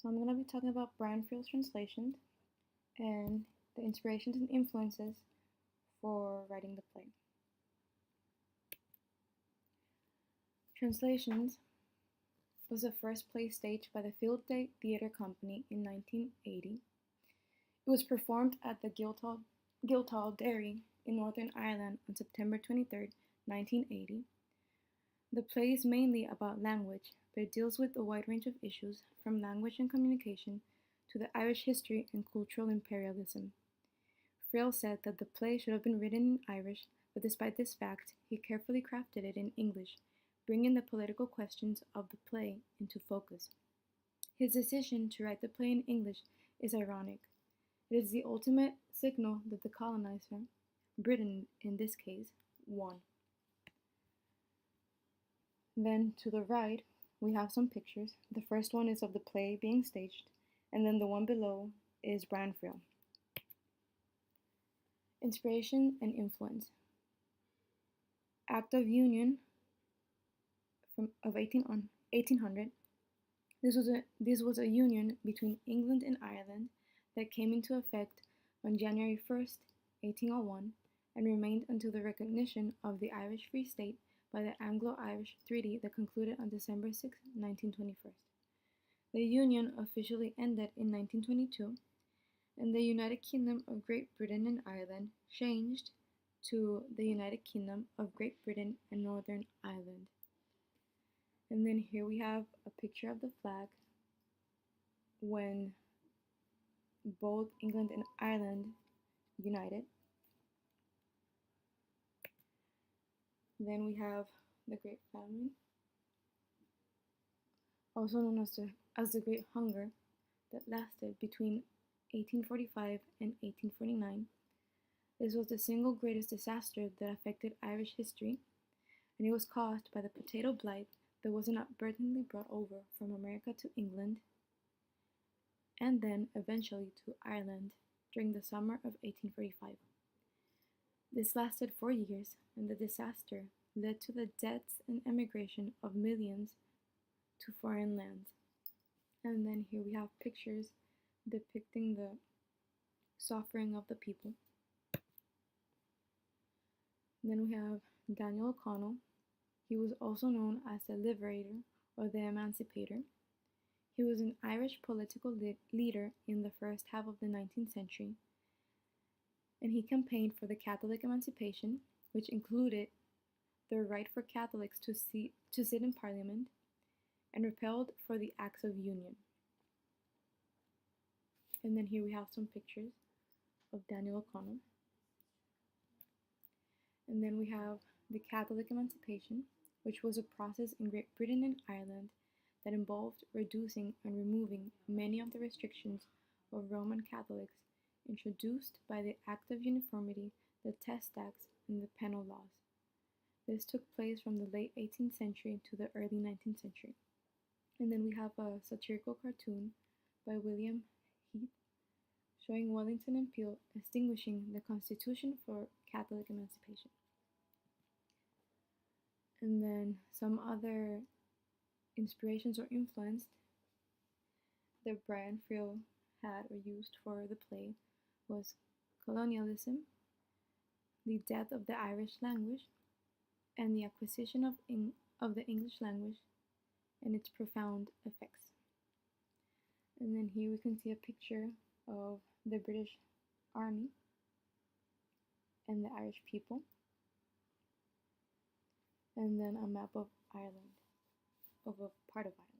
So I'm going to be talking about Brian Friel's translations and the inspirations and influences for writing the play. Translations was the first play staged by the Field Day Theatre Company in 1980. It was performed at the Guildhall, Derry in Northern Ireland on September 23, 1980. The play is mainly about language, but it deals with a wide range of issues, from language and communication to the Irish history and cultural imperialism. Friel said that the play should have been written in Irish, but despite this fact, he carefully crafted it in English, bringing the political questions of the play into focus. His decision to write the play in English is ironic. It is the ultimate signal that the colonizer, Britain in this case, won. Then to the right, we have some pictures. The first one is of the play being staged, and then the one below is Brian Friel. Inspiration and influence. Act of Union of 1800. This was a union between England and Ireland that came into effect on January 1st, 1801, and remained until the recognition of the Irish Free State by the Anglo-Irish Treaty that concluded on December 6, 1921. The Union officially ended in 1922, and the United Kingdom of Great Britain and Ireland changed to the United Kingdom of Great Britain and Northern Ireland. And then here we have a picture of the flag when both England and Ireland united. Then we have the Great Famine, also known as the Great Hunger, that lasted between 1845 and 1849. This was the single greatest disaster that affected Irish history, and it was caused by the potato blight that was inadvertently brought over from America to England and then eventually to Ireland during the summer of 1845. This lasted 4 years, and the disaster led to the deaths and emigration of millions to foreign lands. And then here we have pictures depicting the suffering of the people. Then we have Daniel O'Connell. He was also known as the Liberator or the Emancipator. He was an Irish political leader in the first half of the 19th century, and he campaigned for the Catholic emancipation, which included the right for Catholics to sit in Parliament, and repelled for the Acts of Union. And then here we have some pictures of Daniel O'Connell. And then we have the Catholic emancipation, which was a process in Great Britain and Ireland that involved reducing and removing many of the restrictions of Roman Catholics introduced by the Act of Uniformity, the Test Acts, and the penal laws. This took place from the late 18th century to the early 19th century. And then we have a satirical cartoon by William Heath showing Wellington and Peel extinguishing the Constitution for Catholic emancipation. And then some other inspirations or influence that Brian Friel had or used for the play was colonialism, the death of the Irish language, and the acquisition of the English language and its profound effects. And then here we can see a picture of the British Army and the Irish people, and then a map of Ireland, of a part of Ireland.